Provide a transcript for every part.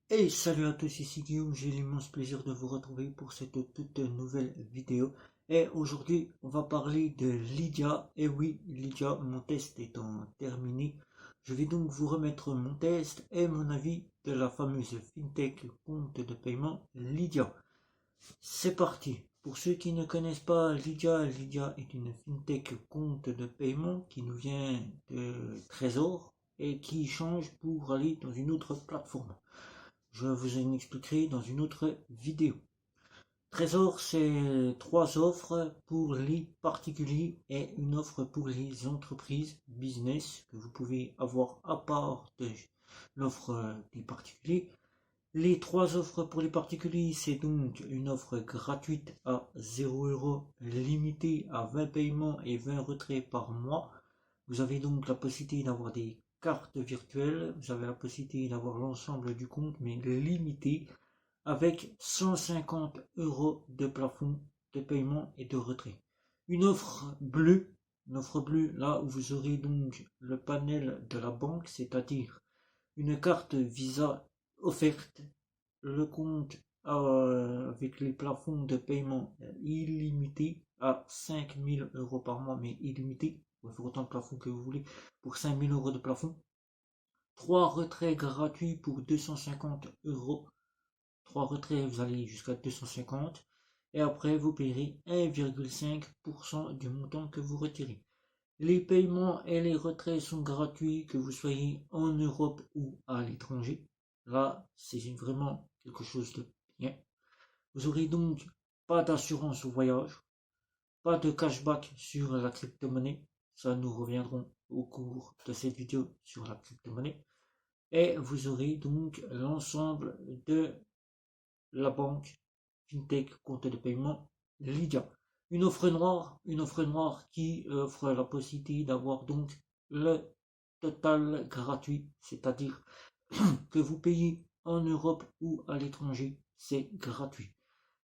Hey, salut à tous, ici Guillaume, j'ai l'immense plaisir de vous retrouver pour cette toute nouvelle vidéo. Et aujourd'hui, on va parler de Lydia. Et oui, Lydia, mon test étant terminé, je vais donc vous remettre mon test et mon avis de la fameuse FinTech compte de paiement Lydia. C'est parti. Pour ceux qui ne connaissent pas Lydia, Lydia est une FinTech compte de paiement qui nous vient de Trésor et qui change pour aller dans une autre plateforme. Je vous en expliquerai dans une autre vidéo. Trésor, c'est 3 offres pour les particuliers et une offre pour les entreprises business que vous pouvez avoir à part de l'offre des particuliers. Les 3 offres pour les particuliers, c'est donc une offre gratuite à 0 €, limitée à 20 paiements et 20 retraits par mois. Vous avez donc la possibilité d'avoir des cartes virtuelles, vous avez la possibilité d'avoir l'ensemble du compte, mais limité avec 150 € de plafond de paiement et de retrait. Une offre bleue, là où vous aurez donc le panel de la banque, c'est-à-dire une carte Visa offerte, le compte avec les plafonds de paiement illimités à 5000 € par mois, mais illimité. Vous pouvez faire autant de plafond que vous voulez pour 5000 € de plafond. 3 retraits gratuits pour 250 €. 3 retraits, vous allez jusqu'à 250. Et après, vous payerez 1,5% du montant que vous retirez. Les paiements et les retraits sont gratuits, que vous soyez en Europe ou à l'étranger. Là, c'est vraiment quelque chose de bien. Vous aurez donc pas d'assurance au voyage, pas de cashback sur la crypto-monnaie. Ça, nous reviendrons au cours de cette vidéo sur la crypto-monnaie. Et vous aurez donc l'ensemble de la banque FinTech compte de paiement Lydia. Une offre noire qui offre la possibilité d'avoir donc le total gratuit, c'est-à-dire que vous payez en Europe ou à l'étranger, c'est gratuit.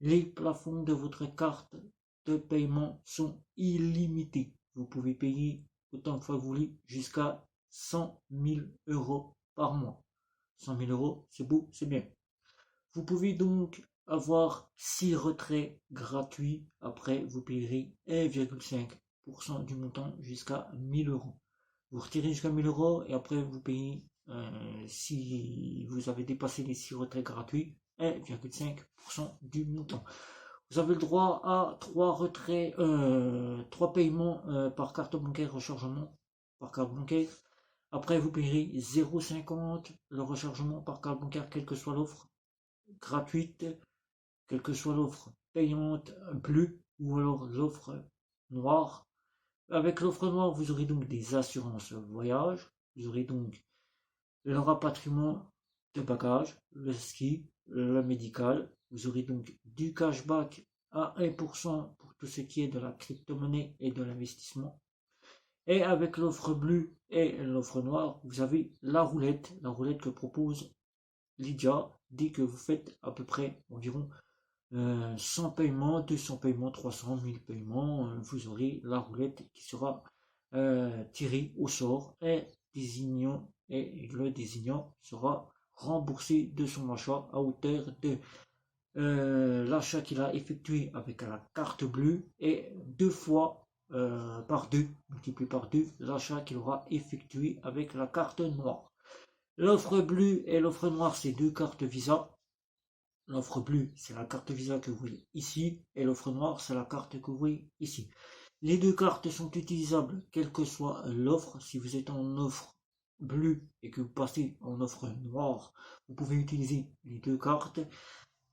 Les plafonds de votre carte de paiement sont illimités. Vous pouvez payer autant de fois que vous voulez jusqu'à 100 000 € par mois. 100 000 €, c'est beau, c'est bien. Vous pouvez donc avoir 6 retraits gratuits. Après, vous payerez 1,5% du montant jusqu'à 1000 €. Vous retirez jusqu'à 1000 € et après vous payez, si vous avez dépassé les 6 retraits gratuits, 1,5% du montant. Vous avez le droit à 3 retraits, 3 paiements par carte bancaire rechargement par carte bancaire. Après, vous payerez 0,50 le rechargement par carte bancaire, quelle que soit l'offre gratuite, quelle que soit l'offre payante bleue ou alors l'offre noire. Avec l'offre noire, vous aurez donc des assurances voyage, vous aurez donc le rapatriement de bagages, le ski, le médical, vous aurez donc du cashback à 1% pour tout ce qui est de la crypto-monnaie et de l'investissement. Et avec l'offre bleue et l'offre noire, vous avez la roulette que propose Lydia dès que vous faites à peu près environ 100 paiements, 200 paiements, 300, 1000 paiements, vous aurez la roulette qui sera tirée au sort et le désignant sera remboursé de son achat à hauteur de l'achat qu'il a effectué avec la carte bleue et 2 fois par 2, multiplié par 2, l'achat qu'il aura effectué avec la carte noire. L'offre bleue et l'offre noire, c'est 2 cartes Visa. L'offre bleue, c'est la carte Visa que vous voyez ici, et l'offre noire, c'est la carte que vous voyez ici. Les 2 cartes sont utilisables, quelle que soit l'offre. Si vous êtes en offre bleue et que vous passez en offre noire, vous pouvez utiliser les 2 cartes.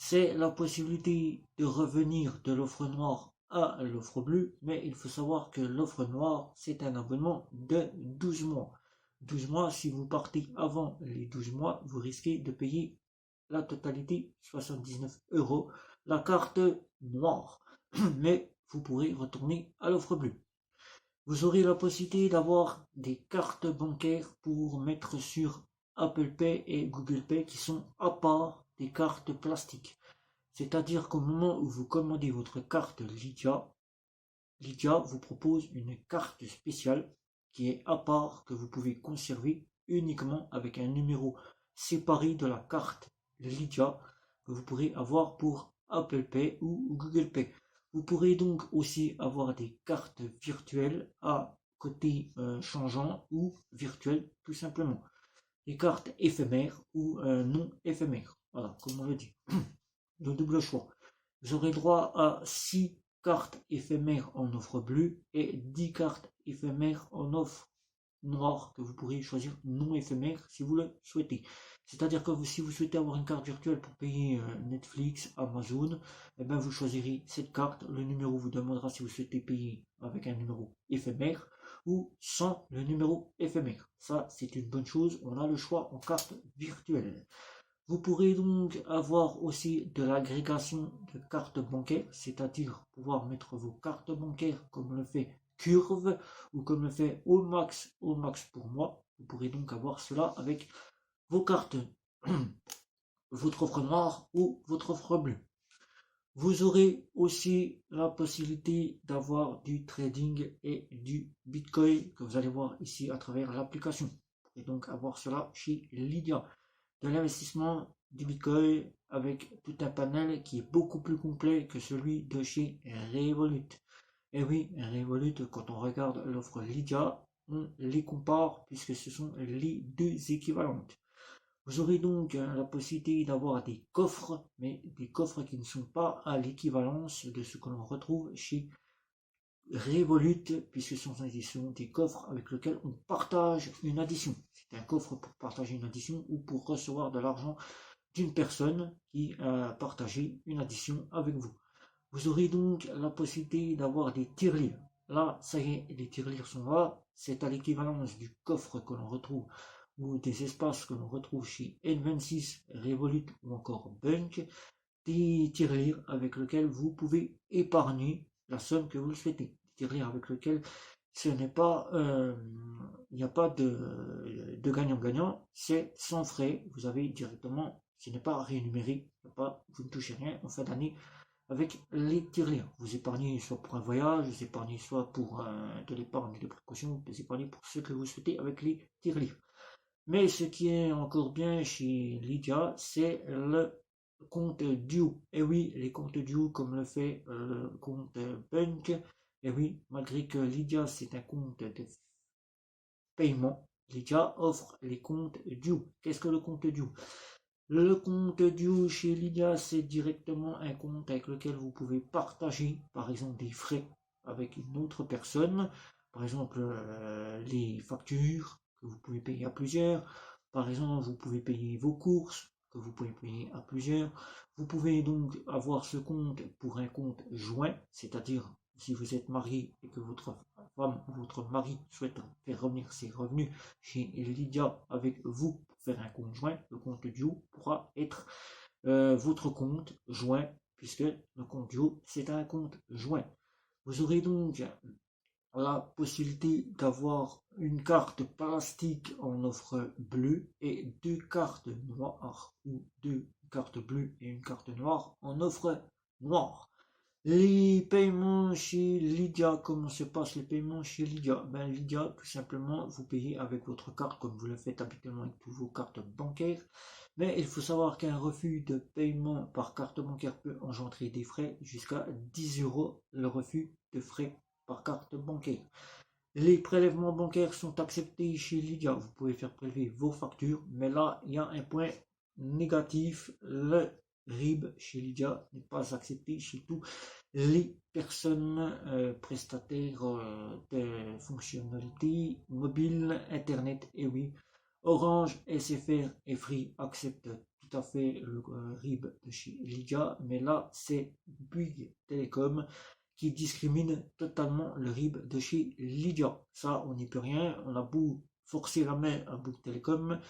C'est la possibilité de revenir de l'offre noire à l'offre bleue, mais il faut savoir que l'offre noire, c'est un abonnement de 12 mois. 12 mois, si vous partez avant les 12 mois, vous risquez de payer la totalité, 79 €, la carte noire. Mais vous pourrez retourner à l'offre bleue. Vous aurez la possibilité d'avoir des cartes bancaires pour mettre sur Apple Pay et Google Pay qui sont à part des cartes plastiques. C'est-à-dire qu'au moment où vous commandez votre carte Lydia, Lydia vous propose une carte spéciale qui est à part, que vous pouvez conserver uniquement avec un numéro séparé de la carte Lydia que vous pourrez avoir pour Apple Pay ou Google Pay. Vous pourrez donc aussi avoir des cartes virtuelles à côté changeant ou virtuelles tout simplement. Des cartes éphémères ou non éphémères. Voilà, comme on le dit. Le double choix. Vous aurez droit à 6 cartes éphémères en offre bleue et 10 cartes éphémères en offre noire que vous pourrez choisir non éphémère si vous le souhaitez. C'est-à-dire que si vous souhaitez avoir une carte virtuelle pour payer Netflix, Amazon, eh ben vous choisirez cette carte. Le numéro vous demandera si vous souhaitez payer avec un numéro éphémère ou sans le numéro éphémère. Ça, c'est une bonne chose. On a le choix en carte virtuelle. Vous pourrez donc avoir aussi de l'agrégation de cartes bancaires, c'est-à-dire pouvoir mettre vos cartes bancaires comme le fait Curve ou comme le fait Allmax pour moi. Vous pourrez donc avoir cela avec vos cartes, votre offre noire ou votre offre bleue. Vous aurez aussi la possibilité d'avoir du trading et du Bitcoin que vous allez voir ici à travers l'application. Vous pourrez donc avoir cela chez Lydia. De l'investissement du Bitcoin avec tout un panel qui est beaucoup plus complet que celui de chez Revolut. Et oui, Revolut, quand on regarde l'offre Lydia, on les compare puisque ce sont les deux équivalentes. Vous aurez donc la possibilité d'avoir des coffres, mais des coffres qui ne sont pas à l'équivalence de ce que l'on retrouve chez Revolut, puisque ce sont des coffres avec lesquels on partage une addition. C'est un coffre pour partager une addition ou pour recevoir de l'argent d'une personne qui a partagé une addition avec vous. Vous aurez donc la possibilité d'avoir des tirelires. Là, ça y est, les tirelires sont là. C'est à l'équivalence du coffre que l'on retrouve ou des espaces que l'on retrouve chez N26, Revolut ou encore Bunk. Des tirelires avec lesquels vous pouvez épargner la somme que vous le souhaitez. Des tirelires avec lesquels ce n'est pas, il n'y a pas de gagnant-gagnant, c'est sans frais. Vous avez directement, ce n'est pas rémunéré, vous ne touchez rien en fin d'année avec les tirelires. Vous épargnez soit pour un voyage, vous épargnez soit pour de l'épargne de précaution, vous épargnez pour ce que vous souhaitez avec les tirelires. Mais ce qui est encore bien chez Lydia, c'est le compte Duo. Et oui, les comptes Duo comme le fait le compte Punk. Et oui, malgré que Lydia c'est un compte de paiement, Lydia offre les comptes Duo. Qu'est-ce que le compte Duo? Le compte Duo chez Lydia, c'est directement un compte avec lequel vous pouvez partager, par exemple, des frais avec une autre personne. Par exemple, les factures que vous pouvez payer à plusieurs. Par exemple, vous pouvez payer vos courses que vous pouvez payer à plusieurs. Vous pouvez donc avoir ce compte pour un compte joint, c'est-à-dire si vous êtes marié et que votre femme ou votre mari souhaite faire revenir ses revenus chez Lydia avec vous pour faire un compte joint, le compte Duo pourra être votre compte joint, puisque le compte Duo c'est un compte joint. Vous aurez donc la possibilité d'avoir une carte plastique en offre bleue et deux cartes noires ou deux cartes bleues et une carte noire en offre noire. Les paiements chez Lydia, comment se passent les paiements chez Lydia? Ben Lydia, tout simplement, vous payez avec votre carte comme vous le faites habituellement avec toutes vos cartes bancaires. Mais il faut savoir qu'un refus de paiement par carte bancaire peut engendrer des frais jusqu'à 10 euros le refus de frais par carte bancaire. Les prélèvements bancaires sont acceptés chez Lydia. Vous pouvez faire prélever vos factures, mais là, il y a un point négatif. Le RIB chez Lydia n'est pas accepté chez tous les personnes prestataires de fonctionnalités mobiles, Internet. Et oui, Orange, SFR et Free acceptent tout à fait le RIB de chez Lydia, mais là, c'est Bouygues Télécom qui discrimine totalement le RIB de chez Lydia. Ça, on n'y peut rien. On a beau forcer la main à Bouygues Télécom,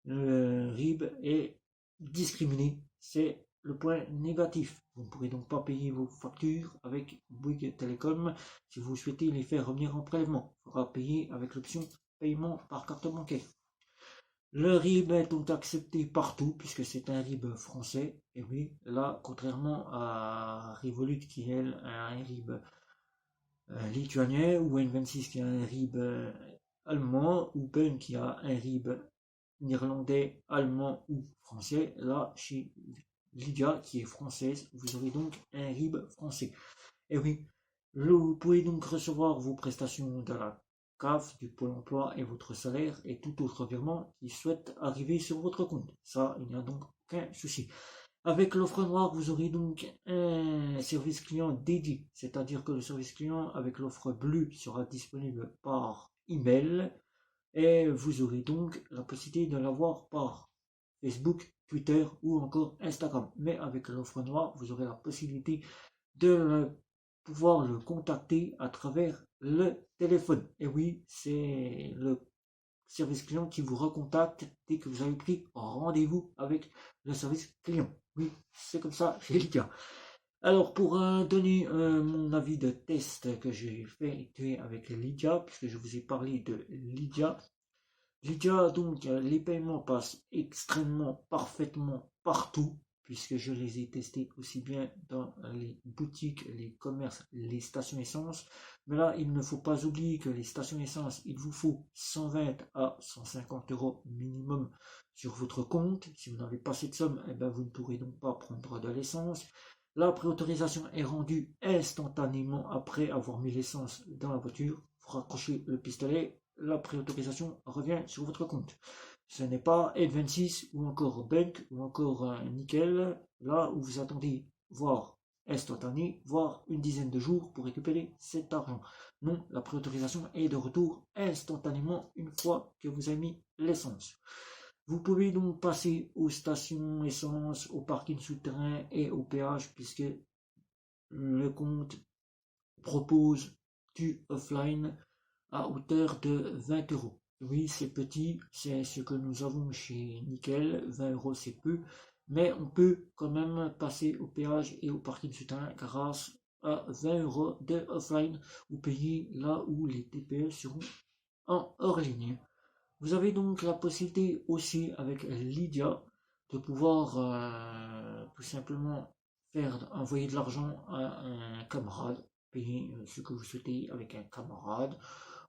le RIB est discriminé. C'est le point négatif. Vous ne pourrez donc pas payer vos factures avec Bouygues Télécom si vous souhaitez les faire revenir en prélèvement. Il faudra payer avec l'option paiement par carte bancaire. Le RIB est donc accepté partout puisque c'est un RIB français. Et oui, là, contrairement à Revolut qui elle a un RIB lituanien ou N26 qui a un RIB allemand ou Ben qui a un RIB néerlandais, allemand ou français. Là, chez Lydia, qui est française, vous aurez donc un RIB français. Et oui, vous pouvez donc recevoir vos prestations de la CAF, du Pôle emploi et votre salaire et tout autre virement qui souhaite arriver sur votre compte. Ça, il n'y a donc aucun souci. Avec l'offre noire, vous aurez donc un service client dédié, c'est-à-dire que le service client avec l'offre bleue sera disponible par email et vous aurez donc la possibilité de l'avoir par Facebook, Twitter ou encore Instagram. Mais avec l'offre noire, vous aurez la possibilité de pouvoir le contacter à travers le téléphone. Et oui, c'est le service client qui vous recontacte dès que vous avez pris rendez-vous avec le service client. Oui, c'est comme ça, c'est le cas. Alors, pour donner mon avis de test que j'ai fait avec Lydia, puisque je vous ai parlé de Lydia, donc, les paiements passent extrêmement parfaitement partout, puisque je les ai testés aussi bien dans les boutiques, les commerces, les stations essence. Mais là, il ne faut pas oublier que les stations essence, il vous faut 120 à 150 euros minimum sur votre compte. Si vous n'avez pas cette somme, eh ben, vous ne pourrez donc pas prendre de l'essence. La préautorisation est rendue instantanément après avoir mis l'essence dans la voiture. Vous raccrochez le pistolet, la préautorisation revient sur votre compte. Ce n'est pas N26 ou encore Bank ou encore Nickel, là où vous attendez voir instantané, voire une dizaine de jours pour récupérer cet argent. Non, la préautorisation est de retour instantanément une fois que vous avez mis l'essence. Vous pouvez donc passer aux stations essence, au parking souterrain et au péage puisque le compte propose du offline à hauteur de 20 euros. Oui, c'est petit, c'est ce que nous avons chez Nickel, 20 euros c'est peu, mais on peut quand même passer au péage et au parking souterrain grâce à 20 euros de offline ou payer là où les TPE seront en hors ligne. Vous avez donc la possibilité aussi avec Lydia de pouvoir tout simplement envoyer de l'argent à un camarade, payer ce que vous souhaitez avec un camarade.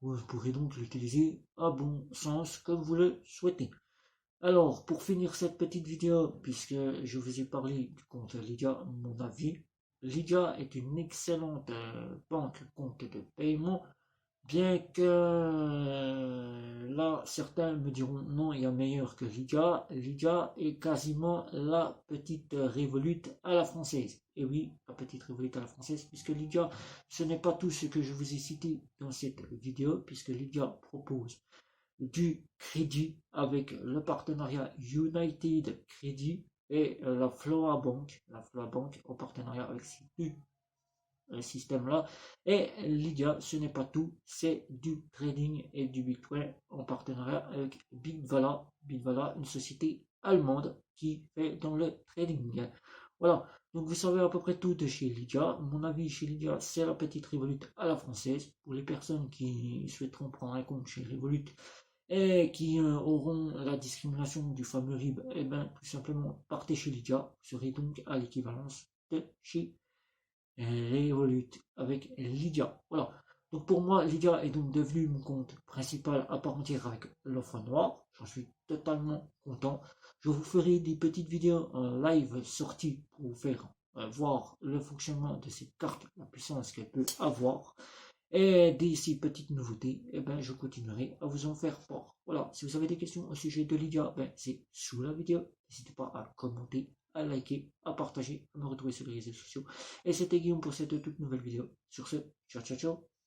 Vous pourrez donc l'utiliser à bon sens comme vous le souhaitez. Alors, pour finir cette petite vidéo, puisque je vous ai parlé du compte Lydia, mon avis, Lydia est une excellente banque compte de paiement. Bien que là, certains me diront non, il y a meilleur que Lydia. Lydia est quasiment la petite Revolut à la française. Et oui, la petite Revolut à la française, puisque Lydia, ce n'est pas tout ce que je vous ai cité dans cette vidéo, puisque Lydia propose du crédit avec le partenariat United Credit et la Floa Bank en partenariat avec ces système-là. Et Lydia, ce n'est pas tout, c'est du trading et du Bitcoin en partenariat avec Bitvala, une société allemande qui fait dans le trading. Voilà, donc vous savez à peu près tout de chez Lydia. Mon avis chez Lydia, c'est la petite Revolut à la française. Pour les personnes qui souhaiteront prendre un compte chez Revolut et qui auront la discrimination du fameux RIB, et bien tout simplement partez chez Lydia. Vous serez donc à l'équivalence de chez Revolut avec Lydia. Voilà. Donc pour moi, Lydia est donc devenu mon compte principal à part entière avec l'offre noire. J'en suis totalement content. Je vous ferai des petites vidéos en live sortie pour vous faire voir le fonctionnement de cette carte, la puissance qu'elle peut avoir. Et d'ici petites nouveautés, eh ben, je continuerai à vous en faire part. Voilà, si vous avez des questions au sujet de Lydia, ben, c'est sous la vidéo. N'hésitez pas à commenter, à liker, à partager, à me retrouver sur les réseaux sociaux. Et c'était Guillaume pour cette toute nouvelle vidéo. Sur ce, ciao ciao ciao.